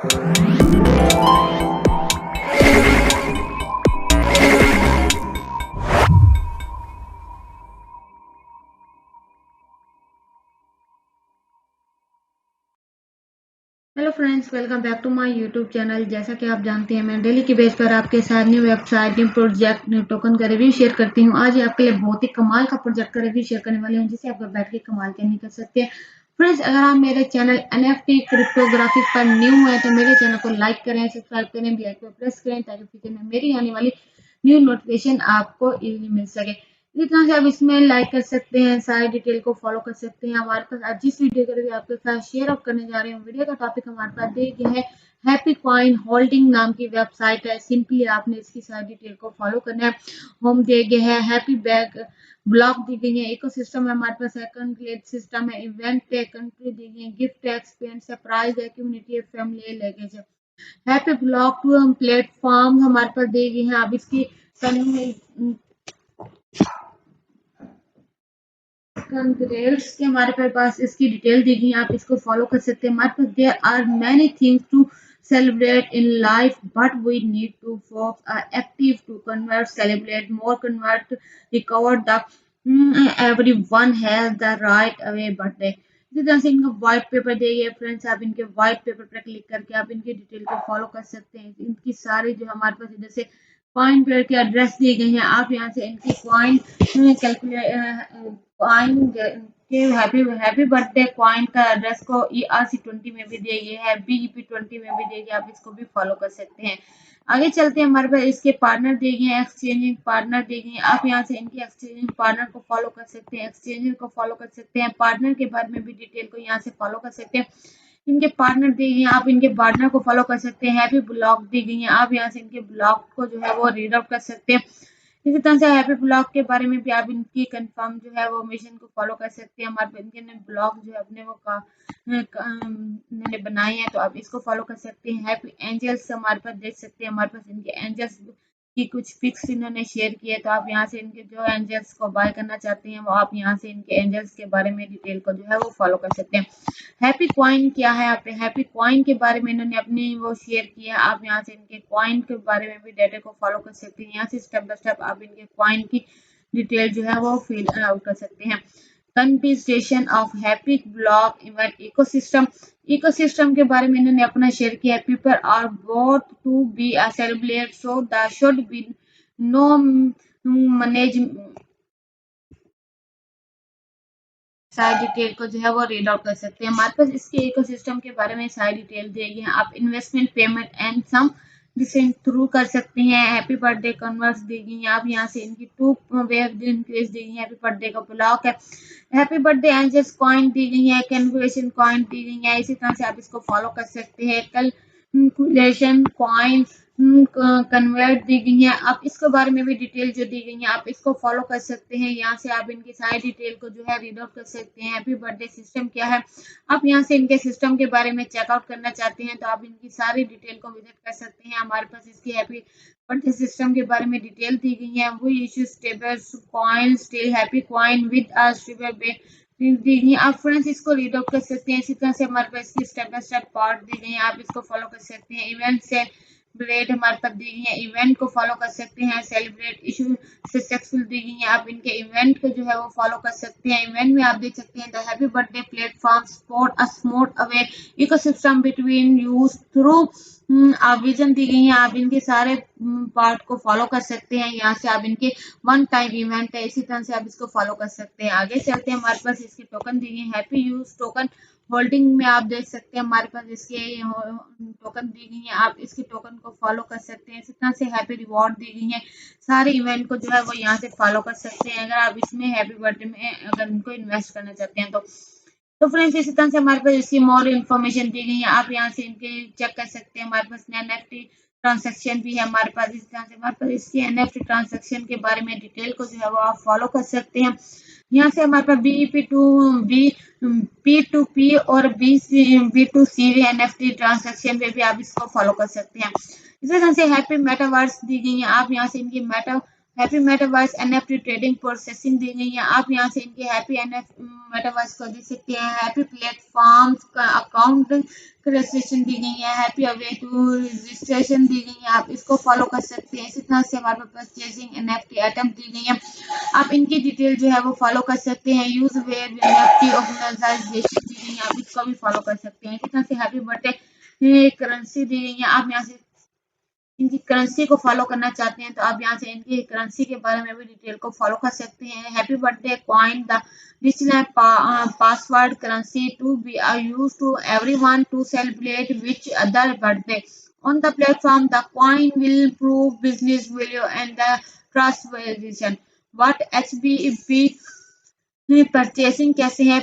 Hello friends, welcome back to my YouTube channel. जैसा कि आप जानते हैं, मैं डेली की बेस पर आपके साथ new website, new project, new token का रिव्यू शेयर करती हूं। आज आपके लिए बहुत ही कमाल का प्रोजेक्ट का रिव्यू शेयर करने वाली हूं, जिसे आप घर बैठ के कमाल के नहीं कर सकते। फ्रेंड्स, अगर आप मेरे चैनल एनएफटी क्रिप्टोग्राफी पर न्यू है तो मेरे चैनल को लाइक करें, सब्सक्राइब करें, बेल आइकन प्रेस करें ताकि फ्यूचर में मेरी आने वाली न्यू नोटिफिकेशन आपको इजीली मिल सके। इस तरह से आप इसमें लाइक कर सकते हैं, सारी डिटेल को फॉलो कर सकते हैं। हमारे पास आज जिस वीडियो का रिव्यू आपके साथ शेयर आउट करने जा रहे हैं, वीडियो का टॉपिक हमारे पास दिए गए है हैप्पी कॉइन होल्डिंग नाम की वेबसाइट है। सिंपली आपने इसकी सारी डिटेल को फॉलो करना है। होम दिए गए है, हैप्पी बैग ब्लॉक दी गई है, इकोसिस्टम है हमारे पास, सेकंड ग्रेड सिस्टम है, इवेंट है, कंट्री दी गई है, गिफ्ट है, एक्सपीरियंस है, प्राइस है, कम्युनिटी है, फैमिली लेगेज है। हैप्पी ब्लॉक प्लेटफॉर्म हमारे पास दी गई है। आप इसकी कंग्रेट्स के हमारे पास इसकी डिटेल दी गई है, आप इसको फॉलो कर सकते हैं। हमारे पास there are many things to celebrate in life, but we need to folks are active to convert, celebrate more, convert, recover the everyone has the right away birthday। इसी तरह से इनका व्हाइट पेपर दिए गए फ्रेंड्स, आप इनके white paper पर click करके आप इनकी डिटेल को फॉलो कर सकते हैं। इनकी सारी जो हमारे पास इधर से कॉइन पेयर के एड्रेस दिए गए हैं, आप यहाँ से इनकी कॉइन कैलकुलेट कॉइन के हैप्पी हैप्पी बर्थडे कॉइन का एड्रेस को ERC20 में भी दिए गए हैं, BEP20 में भी दिए गए, आप इसको भी फॉलो कर सकते हैं। आगे चलते हैं, हमारे पास इसके पार्टनर दिए गए हैं, एक्सचेंजिंग पार्टनर दिए गए हैं, आप यहाँ से इनके एक्सचेंजिंग पार्टनर को फॉलो कर सकते हैं, एक्सचेंजर को फॉलो कर सकते हैं, पार्टनर के बारे में भी डिटेल को यहाँ से फॉलो कर सकते हैं। इनके पार्टनर दिए गए हैं, आप इनके पार्टनर को फॉलो कर सकते हैं। हैप्पी ब्लॉग दी गई है, आप यहाँ से इनके ब्लॉग को जो है वो रीड आउट कर सकते हैं। इसी तरह से हैप्पी ब्लॉग के बारे में भी आप इनकी कंफर्म जो है वो मिशन को फॉलो कर सकते हैं। हमारे इनके ब्लॉग जो है अपने वो इन्होंने बनाए हैं, तो आप इसको फॉलो कर सकते हैं। हैप्पी एंजल्स हमारे पास देख सकते हैं, हमारे पास इनके एंजल्स की कुछ पिक्स इन्होंने शेयर किए, तो आप यहाँ से इनके जो एंजल्स को बाय करना चाहते हैं वो आप यहाँ से इनके एंजल्स के बारे में डिटेल को जो है वो फॉलो कर सकते हैं। हैप्पी कॉइन क्या है, आप हैप्पी कॉइन के बारे में इन्होंने अपनी वो शेयर किया, आप यहाँ से इनके कॉइन के बारे में भी डाटा को फॉलो कर सकते हैं। यहाँ से स्टेप बाय स्टेप आप इनके कॉइन की डिटेल जो है वो फिल आउट कर सकते हैं। Continuation of happy block event ecosystem, ecosystem के बारे में इन्होंने अपना शेयर किया। People are both to be celebrate so the should be no manage सारी डिटेल को जो है वो रीड आउट कर सकते हैं। हमारे पास इसके इकोसिस्टम के बारे में सारी डिटेल दी गई है। आप इन्वेस्टमेंट, पेमेंट एंड सम जिसे थ्रू कर सकते हैं। हैप्पी बर्थडे कन्वर्ट्स दी गई है, आप यहाँ से इनकी 2 वेव इंक्रीज दी गई है। हैप्पी बर्थडे का ब्लॉक है, हैप्पी बर्थडे एंजल्स कॉइन दी गई है, कैलकुलेशन कॉइन दी गई है। इसी तरह से आप इसको फॉलो कर सकते हैं। कैलकुलेशन कॉइन कन्वर्ट दी गई है, आप इसके बारे में भी डिटेल जो दी गई है आप इसको फॉलो कर सकते हैं। यहाँ से आप इनकी सारी डिटेल को जो है रीड आउट कर सकते हैं। हैप्पी बर्थडे सिस्टम क्या है, आप यहाँ से इनके सिस्टम के बारे में चेकआउट करना चाहते हैं तो आप इनकी सारी डिटेल को विजिट कर सकते हैं। हमारे पास इसकी हैप्पी बर्थडे सिस्टम के बारे में डिटेल दी गई है। We issue stable coin still happy coin with a stable दी गई, आप फ्रेंड्स इसको रीड आउट कर सकते हैं। इसी तरह से हमारे पास इसकी स्टेप बाय स्टेप पार्ट दी गई है, आप इसको फॉलो कर सकते हैं। इवेंट से ग्रेड हमारे पास दी गई है, इवेंट को फॉलो कर सकते हैं। सेलिब्रेट इशू सक्सेसफुल दी गई है, आप इनके इवेंट को जो है वो फॉलो कर सकते हैं। इवेंट में आप देख सकते हैं the happy birthday platform support a smooth away ecosystem between use through आप विजन दी गई है, आप इनके सारे पार्ट को फॉलो कर सकते हैं। यहाँ से आप इनके वन टाइम इवेंट है, इसी तरह से आप इसको फॉलो कर सकते हैं। आगे चलते हैं, हमारे पास इसके टोकन दी गई है। हैप्पी यूज टोकन होल्डिंग में आप देख सकते हैं हमारे पास इसके टोकन दी गई है, आप इसके टोकन को फॉलो कर सकते हैं। इस तरह से हैप्पी रिवॉर्ड दी गई है, सारे इवेंट को जो है वो यहाँ से फॉलो कर सकते हैं अगर आप इसमें हैप्पी बर्थडे में अगर इनको इन्वेस्ट करना चाहते हैं तो फ्रेंड्स इसी तरह से हमारे पास इसकी मोर इन्फॉर्मेशन दी गई है, आप यहाँ से इनके चेक कर सकते हैं। हमारे पास एनएफटी ट्रांजैक्शन भी है हमारे पास। इस तरह से हमारे पास इसकी एनएफटी ट्रांजैक्शन के बारे में डिटेल को जो है वो आप फॉलो कर सकते हैं। यहाँ से हमारे पास बीईपी टू बी P2P और B2C एनएफटी ट्रांजैक्शन पे भी आप इसको फॉलो कर सकते हैं। इसी तरह से हैप्पी मेटावर्स दी गई है, आप यहाँ से इनकी happy metaverse NFT trading processing दी गई है। आप यहाँ से इनके हैप्पी एनएफ मेटावर्स को देख सकते हैं। हैप्पी प्लेटफॉर्म्स का अकाउंट रजिस्ट्रेशन दी गई है। हैप्पी अवे टू रजिस्ट्रेशन दी गई है, आप इसको फॉलो कर सकते हैं। इसी तरह से हमारे पास परचेजिंग एनएफटी आइटम दी गई है, आप इनकी डिटेल जो है वो फॉलो कर सकते हैं। यूज वेयर एनएफटी ऑर्गेनाइजेशन दी गई है, आप इसको भी फॉलो कर सकते हैं। इसी तरह से हैप्पी बर्थडे करेंसी दी गई है, आप यहाँ से इनकी करेंसी को फॉलो करना चाहते हैं तो आप यहाँ से इनकी करेंसी के बारे में भी डिटेल को फॉलो कर सकते हैं। Happy birthday coin the digital password currency to be are use to everyone to celebrate which other birthday on the platform. The coin will improve business value and the trust valuation. What HBP purchasing कैसे है,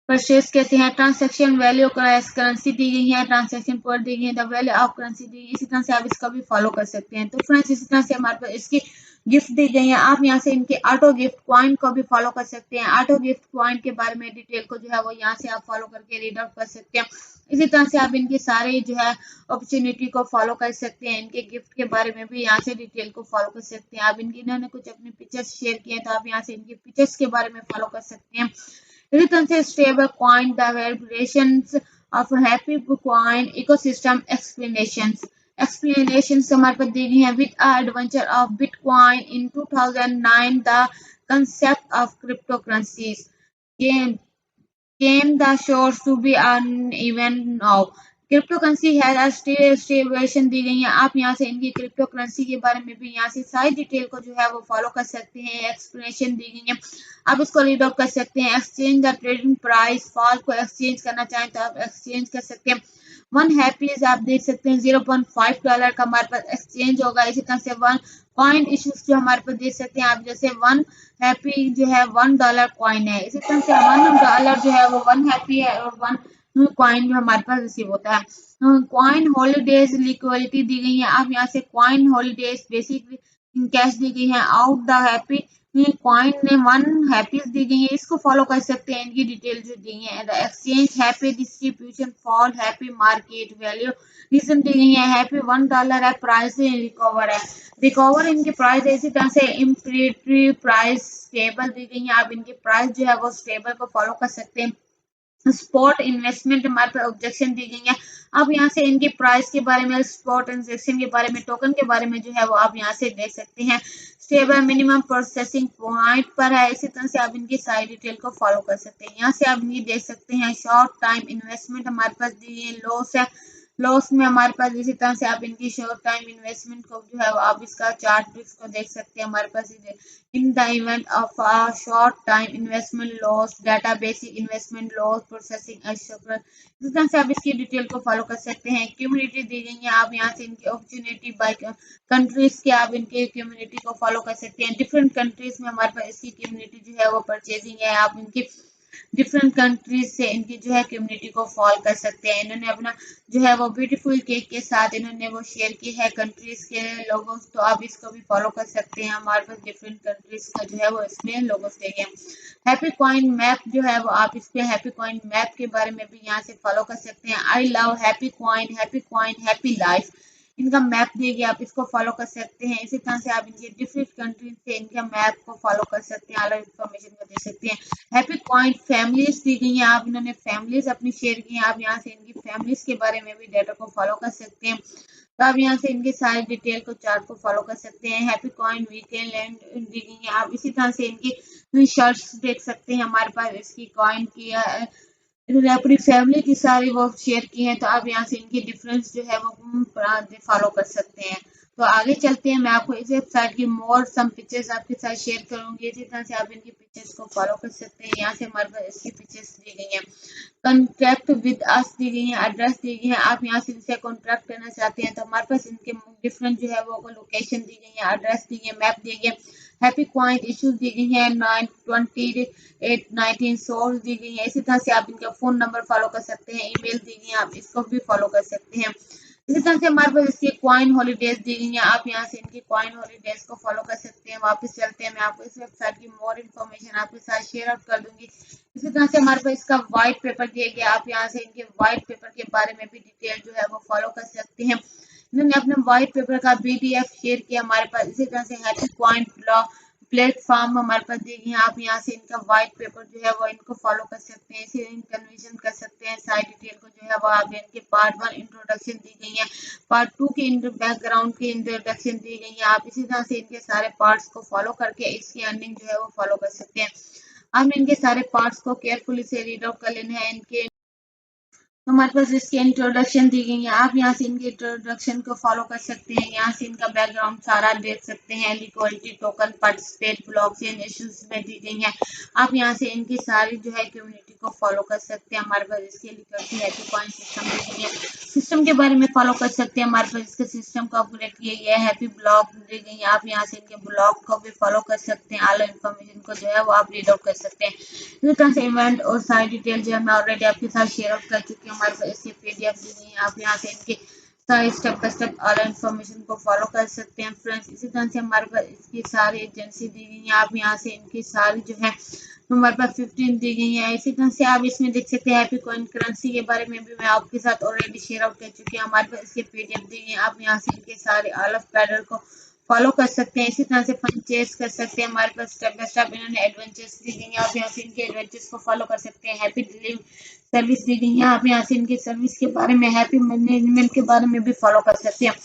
purchase कहते हैं। Transaction value currency दी गई है, transaction पर दी गई है, the value of currency दी गई। इसी तरह से आप इसका भी फॉलो कर सकते हैं। तो फ्रेंड्स इसी तरह से हमारे पास इसकी गिफ्ट दी गई है, आप यहाँ से इनके ऑटो गिफ्ट कॉइन को भी फॉलो कर सकते हैं। ऑटो गिफ्ट कॉइन के बारे में डिटेल को जो है वो यहाँ से आप फॉलो करके रीड आउट कर सकते हैं। इसी तरह से आप इनके सारे जो है अपॉर्चुनिटी को फॉलो कर सकते हैं। इनके गिफ्ट के बारे में भी यहाँ से डिटेल को फॉलो कर सकते हैं। आप इन्होंने कुछ अपने पिक्चर्स शेयर किए हैं तो आप यहाँ से इनके पिक्चर्स के बारे में फॉलो कर सकते हैं। Returns a stable coin, the variations of happy coin ecosystem explanations. Explanations हमारे पास दी गई है। With the adventure of Bitcoin in 2009, the concept of cryptocurrencies came the shores to be uneven now. Crypto currency है stabilisation दी गई है, आप यहाँ से इनकी क्रिप्टो करेंसी के बारे में भी यहाँ से सारी डिटेल को जो है वो फॉलो कर सकते हैं। एक्सप्लेनेशन दी गई है, आप इसको रीड आउट कर सकते हैं। Exchange the trading price fall को एक्सचेंज करना चाहें तो आप एक्सचेंज कर सकते हैं। वन हैप्पीज आप देख सकते हैं $0.5 का हमारे पास एक्सचेंज होगा। इसी तरह से वन कॉइन इश्यूज जो हमारे पास देख सकते हैं आप, जैसे वन हैप्पी जो है $1 कॉइन है। इसी तरह से $1 जो है वो वन हैप्पी है और वन कॉइन जो हमारे पास रिसीव होता है। कॉइन हॉलीडेज लिक्विडिटी दी गई है, आप यहाँ से कॉइन हॉलीडेज बेसिक कैश दी गई है। आउट द हैप्पी कॉइन ने वन हैप्पीज दी गई है, इसको फॉलो कर सकते हैं। इनकी डिटेल जो दी है, the exchange happy distribution fall happy market value reason दी गई है। हैप्पी $1 है, प्राइस रिकवर है, रिकवर इनकी प्राइस है। इसी तरह से इम्प्रेटरी प्राइस स्टेबल दी गई है, आप इनकी प्राइस जो है वो स्टेबल को फॉलो कर सकते हैं। स्पॉट इन्वेस्टमेंट हमारे पास ऑब्जेक्शन दी गई है, आप यहाँ से इनकी प्राइस के बारे में, स्पॉट ट्रांजेक्शन के बारे में, टोकन के बारे में जो है वो आप यहाँ से देख सकते हैं। स्टेबल मिनिमम प्रोसेसिंग पॉइंट पर है। इसी तरह से आप इनकी सारी डिटेल को फॉलो कर सकते हैं। यहाँ से आप इनकी देख सकते हैं। शॉर्ट टाइम इन्वेस्टमेंट हमारे पास दी है, लॉस है, लॉस में हमारे पास इसी तरह से आप इनकी शॉर्ट टाइम इन्वेस्टमेंट को जो है आप इसका चार्ट ब्रिक्स को देख सकते हैं। हमारे पास in the event of short time investment loss data basic investment loss processing etcetera. इस तरह से आप इसकी डिटेल को फॉलो कर सकते हैं। कम्युनिटी दी गई है, आप यहाँ से इनकी अपॉर्चुनिटी बाय कंट्रीज के आप इनके कम्युनिटी को फॉलो कर सकते हैं। डिफरेंट कंट्रीज में हमारे पास इसकी कम्युनिटी जो है वो परचेजिंग है, आप इनकी डिफरेंट कंट्रीज से इनकी जो है कम्युनिटी को फॉलो कर सकते हैं। इन्होंने अपना जो है वो ब्यूटीफुल केक के साथ इन्होंने वो शेयर की है कंट्रीज के लोगों, तो आप इसको भी फॉलो कर सकते हैं। हमारे पास डिफरेंट कंट्रीज का जो है वो इसमें लोगो देंगे। हैप्पी कॉइन मैप जो है वो आप इस पे हैप्पी कॉइन मैप के बारे में भी यहाँ से फॉलो कर सकते हैं। I love happy coin happy life इनका मैप दिए गए, आप इसको फॉलो कर सकते हैं। इसी तरह से आप इनके डिफरेंट कंट्रीज से इनका मैप को फॉलो कर सकते हैं, अलग इन्फॉर्मेशन को दे सकते हैं। हैप्पी कॉइन फैमिलीज दी गई हैं, आप इन्होंने फैमिलीज अपनी शेयर की हैं, आप यहाँ से इनकी फैमिलीज के बारे में भी डाटा को फॉलो कर सकते हैं। तो आप यहाँ से इनके सारे डिटेल को चार्ट को फॉलो कर सकते हैं। हैप्पी कॉइन वीकेंड लैंड दी गई है, आप इसी तरह से इनकी शर्ट्स देख सकते हैं। हमारे पास इसकी कॉइन की इन्होंने अपनी फैमिली की सारी वो शेयर की है, तो आप यहाँ से इनकी डिफरेंस जो है वो फॉलो कर सकते हैं। तो आगे चलते हैं, मैं आपको इस वेबसाइट की मोर सम पिक्चर्स आपके साथ शेयर करूंगी। इसी तरह से आप इनकी पिक्चर्स को फॉलो कर सकते हैं। यहाँ से हमारे पास इसकी पिक्चर्स दी गई हैं। कॉन्टैक्ट विद अस दी गई है, एड्रेस दी गई है, आप यहाँ से इनसे कॉन्टैक्ट करना चाहते हैं तो हमारे पास इनके डिफरेंट जो है वो लोकेशन दी गई है, एड्रेस दी गई है, मैप दी गई है। हैप्पी कॉइन इश्यूज दी गई है, 9/28/19 सोर्स दी गई है। इसी तरह से आप इनका फोन नंबर फॉलो कर सकते हैं, ईमेल दी गई है, आप इसको भी फॉलो कर सकते हैं। इसी तरह से हमारे पास इसकी कॉइन हॉलीडेज दी गई है, आप यहाँ से इनकी कॉइन हॉलीडेज को फॉलो कर सकते हैं। वापस चलते हैं, मैं आपको इस वेबसाइट की मोर इन्फॉर्मेशन आपके साथ शेयर आउट कर दूंगी। इसी तरह से हमारे पास इसका व्हाइट पेपर दिया गया, आप यहाँ से इनके व्हाइट पेपर के बारे में भी डिटेल जो है वो फॉलो कर सकते हैं। इन्होंने अपने व्हाइट पेपर का PDF शेयर किया हमारे पास। इसी तरह से हैप्पी पॉइंट प्लेटफॉर्म हमारे पास दी गई है। आप यहाँ से इनका व्हाइट पेपर जो है वो इनको फॉलो कर सकते हैं, इसे कन्वर्जन कर सकते हैं। साइड डिटेल को जो है वो आप इनके पार्ट 1 इंट्रोडक्शन दी गई है, पार्ट 2 की बैकग्राउंड की इंट्रोडक्शन दी गई है। आप इसी तरह से इनके सारे पार्ट्स को फॉलो करके इसकी अर्निंग जो है वो फॉलो कर सकते हैं। आपने इनके सारे पार्ट्स को केयरफुली से रीड आउट कर लेना है। इनके हमारे पास इसकी इंट्रोडक्शन दी गई है। आप यहाँ से इनके इंट्रोडक्शन को फॉलो कर सकते हैं। यहाँ से इनका बैकग्राउंड सारा देख सकते हैं। Liquidity token participate blockchain issues में दी गई है। आप यहाँ से इनकी सारी जो है कम्युनिटी को फॉलो कर सकते हैं। हमारे पास इसके लिक्विडिटी हैप्पी पॉइंट सिस्टम दी गई है। सिस्टम के बारे में फॉलो कर सकते हैं। हमारे पास इसके सिस्टम का अपडेट किया गया है। हैप्पी ब्लॉक दी गई है। आप यहाँ से इनके ब्लॉग को भी फॉलो कर सकते हैं। ऑल इन्फॉर्मेशन को जो है वो आप रीड आउट कर सकते हैं। इसी तरह से इवेंट और सारी डिटेल जो है मैं ऑलरेडी आपके साथ शेयर आउट कर चुकी हूँ। हमारे पास इसकी PDF दी गई है। आप यहाँ से इनके सारे step by step all information को फॉलो कर सकते हैं फ्रेंड्स। इसी तरह से हमारे पास इसकी सारी एजेंसी दी गई है। आप यहाँ से इनकी सारी जो है हमारे पास 15 दी गई है। इसी तरह से आप इसमें देख सकते हैं हैप्पी कॉइन करेंसी के बारे में भी मैं आपके साथ ऑलरेडी शेयर आउट कर चुकी हूँ। हमारे पास इसके PDF दी गई है। आप यहाँ से इनके सारे ऑल ऑफ पैडल को फॉलो कर सकते हैं। इसी तरह से फन चेस कर सकते हैं। हमारे पास स्टेप बाय स्टेप इन्होंने एडवेंचर्स दी गई है। आप यहाँ से इनके एडवेंचर्स को फॉलो कर सकते हैं। हैप्पी डिलीवरी सर्विस दी गई है। आप यहाँ से इनकी सर्विस के बारे में, हैप्पी मैनेजमेंट के बारे में भी फॉलो कर सकते हैं।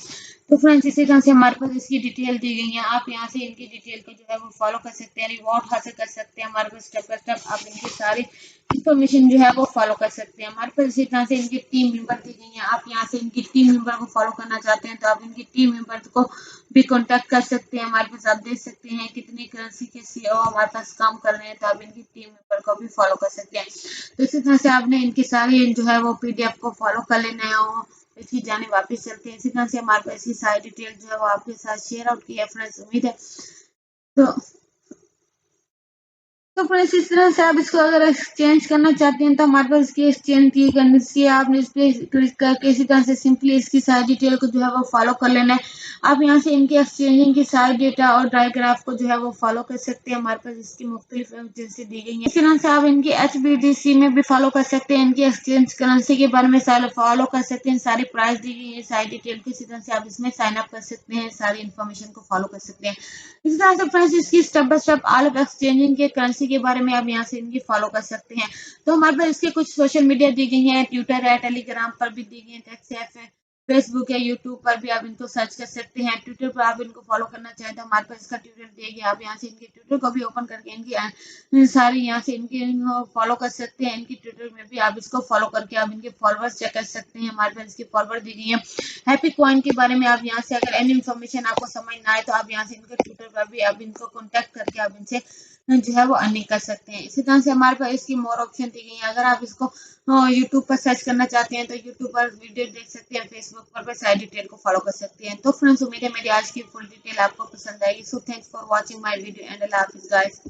तो फ्रेंड्स इसी तरह से हमारे पास इसकी डिटेल दी गई है। आप यहाँ से इनकी डिटेल को जो है वो फॉलो कर सकते हैं, रिवॉर्ड हासिल कर सकते हैं। हमारे पास स्टेप बाय स्टेप आप इनकी सारी इन्फॉर्मेशन जो है वो फॉलो कर सकते हैं। हमारे पास इसी तरह से इनकी टीम मेंबर दी गई है। आप यहाँ से इनकी टीम मेंबर को फॉलो करना चाहते हैं तो आप इनकी टीम मेंबर को भी कॉन्टैक्ट कर सकते हैं। हमारे पास आप देख सकते हैं कितनी करेंसी के CEO हमारे पास काम कर रहे हैं, तो आप इनकी टीम मेंबर को भी फॉलो कर सकते हैं। तो इसी तरह से आपने इनकी सारी जो है वो PDF को फॉलो कर लेना है और इसकी जाने वापस चलते हैं। इसी तरह से हमारे पास इसकी सारी डिटेल जो है वो आपके साथ शेयर आउट की है फ्रेंड्स। उम्मीद है फ्रेंड्स इस तरह से आप इसको अगर एक्सचेंज करना चाहते हैं तो हमारे पास इसकी एक्सचेंज की करने से आपने इस पर क्लिक करके इसी तरह से सिंपली इसकी सारी डिटेल को जो है वो फॉलो कर लेना है। आप यहाँ से इनकी एक्सचेंजिंग की सारी डेटा और डायग्राफ को जो है वो फॉलो कर सकते हैं। हमारे पास इसकी मुख्तलिफ एजेंसी दी गई है। इस तरह से आप इनकी HBDC में भी फॉलो कर सकते हैं। इनकी एक्सचेंज करेंसी के बारे में सारे फॉलो कर सकते हैं। सारी प्राइस दी गई है, सारी डिटेल को इसी तरह से आप इसमें साइन अप कर सकते हैं, सारी इन्फॉर्मेशन को फॉलो कर सकते हैं। इस तरह से फ्रेंड्स इसकी step by step all of exchanging के करेंसी के बारे में आप यहाँ से इनकी फॉलो कर सकते हैं। तो हमारे पास इसके कुछ सोशल मीडिया दी गई है, ट्विटर है, टेलीग्राम पर भी दी गई है, टेक्सएप है, फेसबुक है, यूट्यूब पर भी आप इनको सर्च कर सकते हैं। ट्विटर पर आप इनको फॉलो करना चाहें तो हमारे पास इसका ट्विटर दिया गया। आप यहाँ से इनके ट्विटर को भी ओपन करके इनकी सारी यहाँ से इनकी फॉलो कर सकते हैं। इनकी ट्विटर में भी आप इसको फॉलो करके आप इनके फॉलोअर्स चेक कर सकते हैं। हमारे पास इसकी फॉलोअर दी गई है। हैप्पी कॉइन के बारे में आप यहाँ से अगर एनी इन्फॉर्मेशन आपको समझ ना आए तो आप यहाँ से इनके ट्विटर पर भी आप इनको कॉन्टैक्ट करके आप इनसे जो है वो अर्निंग कर सकते हैं। इसी तरह से हमारे पास इसकी मोर ऑप्शन दी गई है। अगर आप इसको यूट्यूब पर सर्च करना चाहते हैं तो यूट्यूब पर वीडियो देख सकते हैं, फेसबुक पर सारी डिटेल को फॉलो कर सकते हैं। तो फ्रेंड्स उम्मीद है मेरी आज की फुल डिटेल आपको पसंद आएगी। So thanks for watching my video and अल्लाह हाफिज़ गाइस।